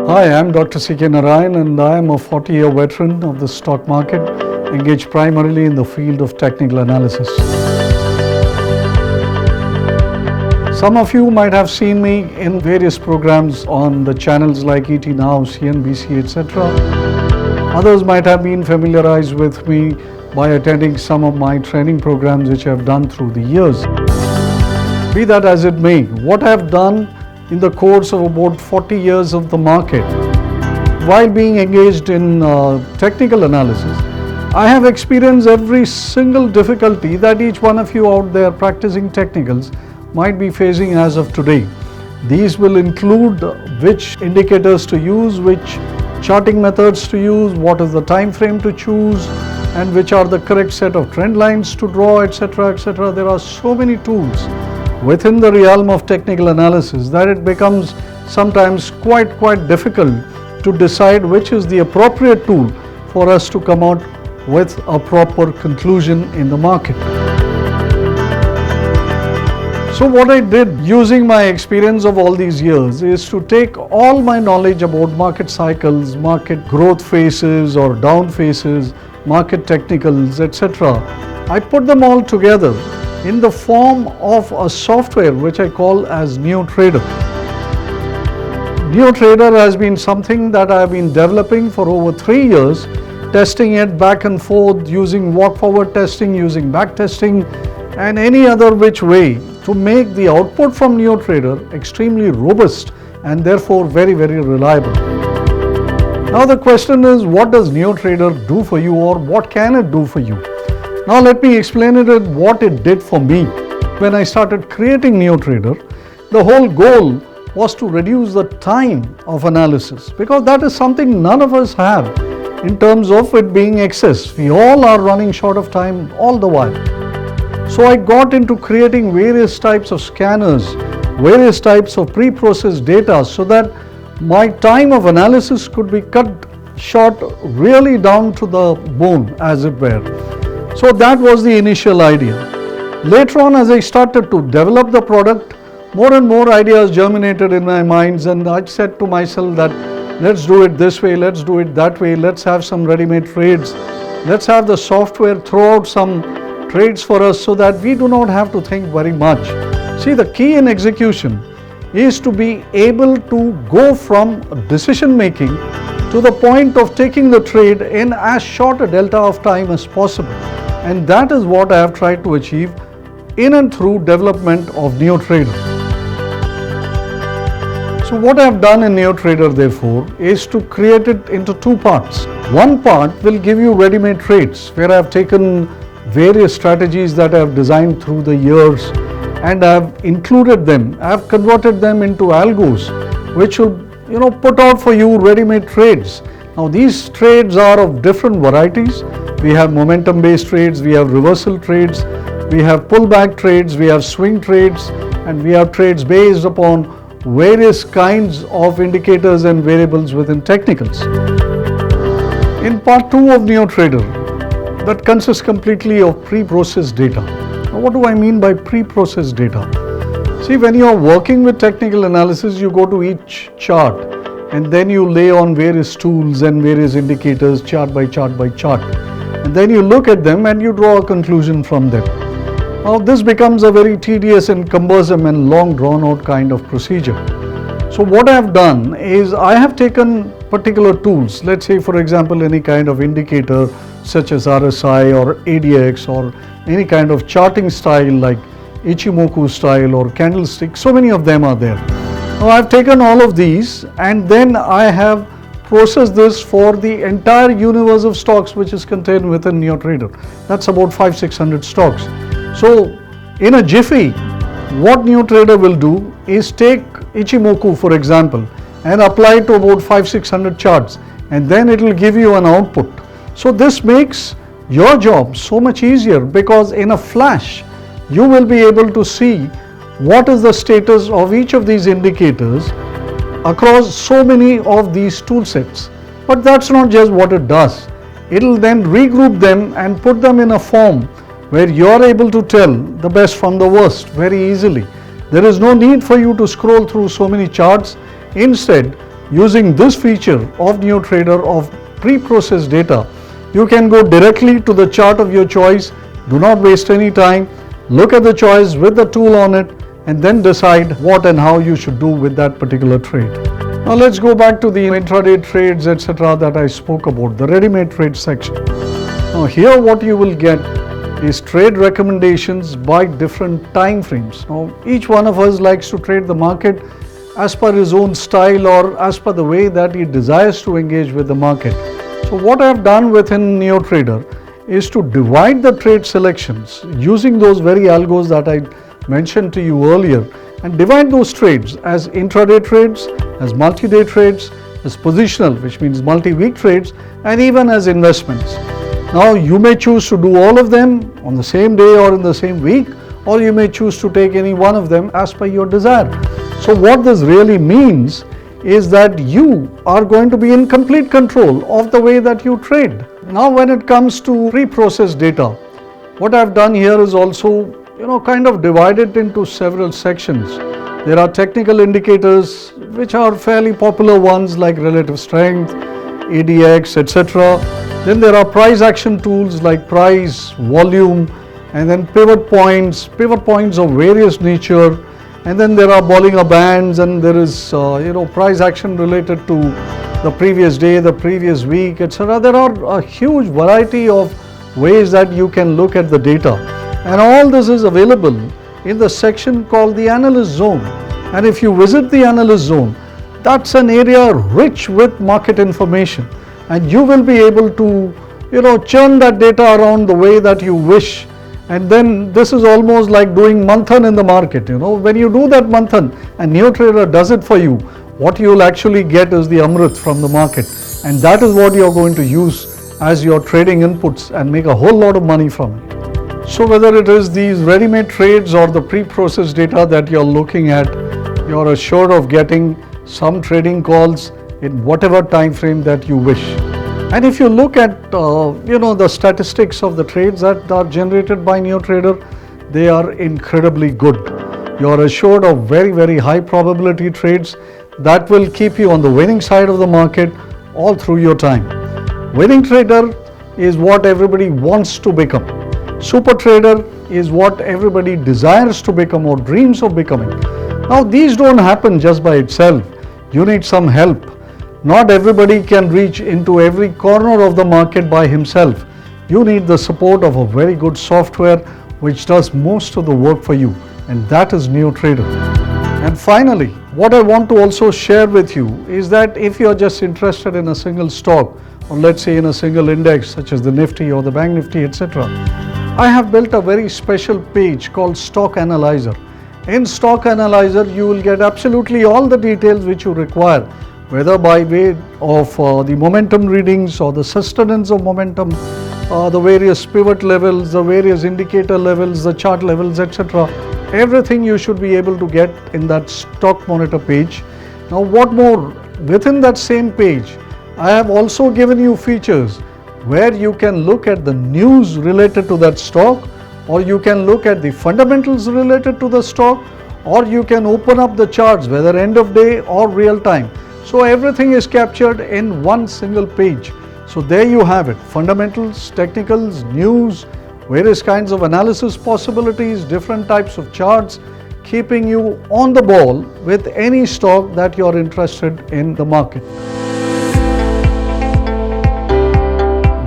Hi, I'm Dr. C.K. Narayan and I am a 40-year veteran of the stock market, engaged primarily in the field of technical analysis. Some of you might have seen me in various programs on the channels like ET Now, CNBC, etc. Others might have been familiarized with me by attending some of my training programs which I have done through the years. Be that as it may, what I have done in the course of about 40 years of the market, while being engaged in technical analysis, I have experienced every single difficulty that each one of you out there practicing technicals might be facing as of today. These will include which indicators to use, which charting methods to use, what is the time frame to choose, and which are the correct set of trend lines to draw, etc., etc. There are so many tools within the realm of technical analysis that it becomes sometimes quite difficult to decide which is the appropriate tool for us to come out with a proper conclusion in the market. So what I did using my experience of all these years is to take all my knowledge about market cycles, market growth phases or down phases, market technicals, etc. I put them all together in the form of a software which I call as NeoTrader. NeoTrader has been something that I have been developing for over 3 years, testing it back and forth, using walk-forward testing, using back testing, and any other which way to make the output from NeoTrader extremely robust and therefore very reliable. Now the question is, what does NeoTrader do for you, or what can it do for you? Now let me explain what it did for me. When I started creating NeoTrader, the whole goal was to reduce the time of analysis, because that is something none of us have in terms of it being excess. We all are running short of time all the while. So I got into creating various types of scanners, various types of pre-processed data, so that my time of analysis could be cut short really down to the bone, as it were. So that was the initial idea. Later on, as I started to develop the product, more and more ideas germinated in my minds, and I said to myself that let's do it this way, let's do it that way, let's have some ready-made trades, let's have the software throw out some trades for us so that we do not have to think very much. See, the key in execution is to be able to go from decision making to the point of taking the trade in as short a delta of time as possible. And that is what I have tried to achieve in and through development of NeoTrader. So what I have done in NeoTrader, therefore, is to create it into two parts. One part will give you ready-made trades, where I have taken various strategies that I have designed through the years and I have included them. I have converted them into algos, which will put out for you ready-made trades. Now these trades are of different varieties. We have momentum based trades, we have reversal trades, we have pullback trades, we have swing trades, and we have trades based upon various kinds of indicators and variables within technicals. In part 2 of NeoTrader, that consists completely of pre-processed data. Now what do I mean by pre-processed data? See, when you are working with technical analysis, you go to each chart and then you lay on various tools and various indicators, chart by chart by chart. And then you look at them and you draw a conclusion from them. Now this becomes a very tedious and cumbersome and long drawn out kind of procedure. So what I have done is I have taken particular tools, let's say for example any kind of indicator such as RSI or ADX or any kind of charting style like Ichimoku style or candlestick, so many of them are there. Now I have taken all of these and then I have process this for the entire universe of stocks which is contained within NeoTrader. That's about 500-600 stocks. So in a jiffy, what NeoTrader will do is take Ichimoku for example and apply it to about 500-600 charts, and then it will give you an output. So this makes your job so much easier, because in a flash you will be able to see what is the status of each of these indicators across so many of these tool sets. But that's not just what it does. It will then regroup them and put them in a form where you are able to tell the best from the worst very easily. There is no need for you to scroll through so many charts. Instead, Using this feature of NeoTrader of pre-processed data, you can go directly to the chart of your choice. Do not waste any time. Look at the choice with the tool on it and then decide what and how you should do with that particular trade. Now let's go back to the intraday trades, etc. that I spoke about, the ready-made trade section. Now here what you will get is trade recommendations by different time frames. Now each one of us likes to trade the market as per his own style or as per the way that he desires to engage with the market. So what I have done within NeoTrader is to divide the trade selections using those very algos that I mentioned to you earlier, and divide those trades as intraday trades, as multi-day trades, as positional, which means multi-week trades, and even as investments. Now you may choose to do all of them on the same day or in the same week, or you may choose to take any one of them as per your desire. So what this really means is that you are going to be in complete control of the way that you trade. Now when it comes to pre-processed data, what I've done here is also kind of divided into several sections. There are technical indicators which are fairly popular ones like relative strength, ADX, etc. Then there are price action tools like price, volume, and then pivot points of various nature. And then there are Bollinger Bands, and there is price action related to the previous day, the previous week, etc. There are a huge variety of ways that you can look at the data, and all this is available in the section called the Analyst Zone. And if you visit the Analyst Zone, that's an area rich with market information, and you will be able to churn that data around the way that you wish. And then this is almost like doing manthan in the market. When you do that manthan and NeoTrader does it for you, what you will actually get is the Amrit from the market, and that is what you are going to use as your trading inputs and make a whole lot of money from it. So whether it is these ready-made trades or the pre-processed data that you are looking at, you are assured of getting some trading calls in whatever time frame that you wish. And if you look at the statistics of the trades that are generated by NeoTrader, they are incredibly good. You are assured of very, very high probability trades that will keep you on the winning side of the market all through your time. Winning trader is what everybody wants to become. Super trader is what everybody desires to become or dreams of becoming. Now these don't happen just by itself. You need some help. Not everybody can reach into every corner of the market by himself. You need the support of a very good software which does most of the work for you, and that is NeoTrader. And finally, what I want to also share with you is that if you are just interested in a single stock, or let's say in a single index such as the Nifty or the Bank Nifty, etc., I have built a very special page called Stock Analyzer. In Stock Analyzer, you will get absolutely all the details which you require, whether by way of the momentum readings or the sustenance of momentum, the various pivot levels, the various indicator levels, the chart levels, etc. Everything you should be able to get in that stock monitor page. Now what more, within that same page, I have also given you features where you can look at the news related to that stock, or you can look at the fundamentals related to the stock, or you can open up the charts, whether end of day or real time. So everything is captured in one single page. So there you have it, fundamentals, technicals, news, various kinds of analysis possibilities, different types of charts, keeping you on the ball with any stock that you are interested in the market.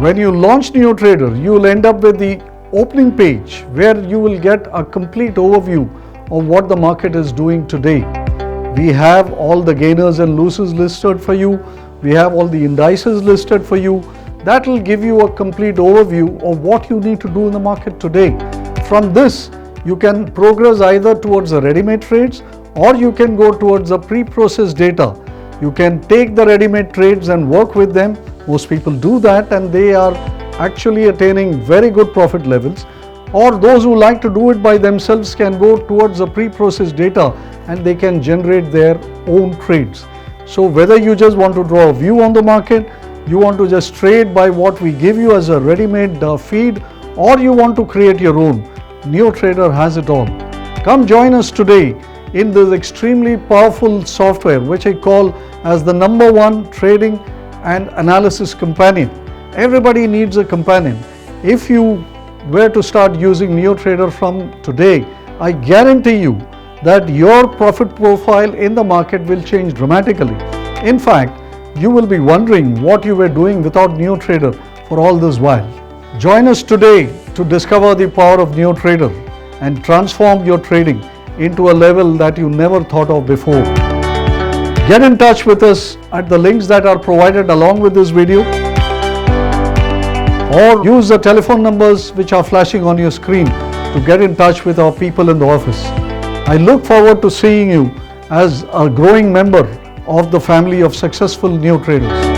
When you launch NeoTrader, you will end up with the opening page where you will get a complete overview of what the market is doing today. We have all the gainers and losers listed for you. We have all the indices listed for you. That will give you a complete overview of what you need to do in the market today. From this, you can progress either towards the ready-made trades, or you can go towards the pre-processed data. You can take the ready-made trades and work with them. Most people do that, and they are actually attaining very good profit levels. Or those who like to do it by themselves can go towards the pre-processed data and they can generate their own trades. So whether you just want to draw a view on the market, you want to just trade by what we give you as a ready-made feed, or you want to create your own, NeoTrader has it all. Come join us today in this extremely powerful software which I call as the #1 trading and analysis companion. Everybody needs a companion. If you were to start using NeoTrader from today, I guarantee you that your profit profile in the market will change dramatically. In fact, you will be wondering what you were doing without NeoTrader for all this while. Join us today to discover the power of NeoTrader and transform your trading into a level that you never thought of before. Get in touch with us at the links that are provided along with this video, or use the telephone numbers which are flashing on your screen to get in touch with our people in the office. I look forward to seeing you as a growing member of the family of successful NeoTraders.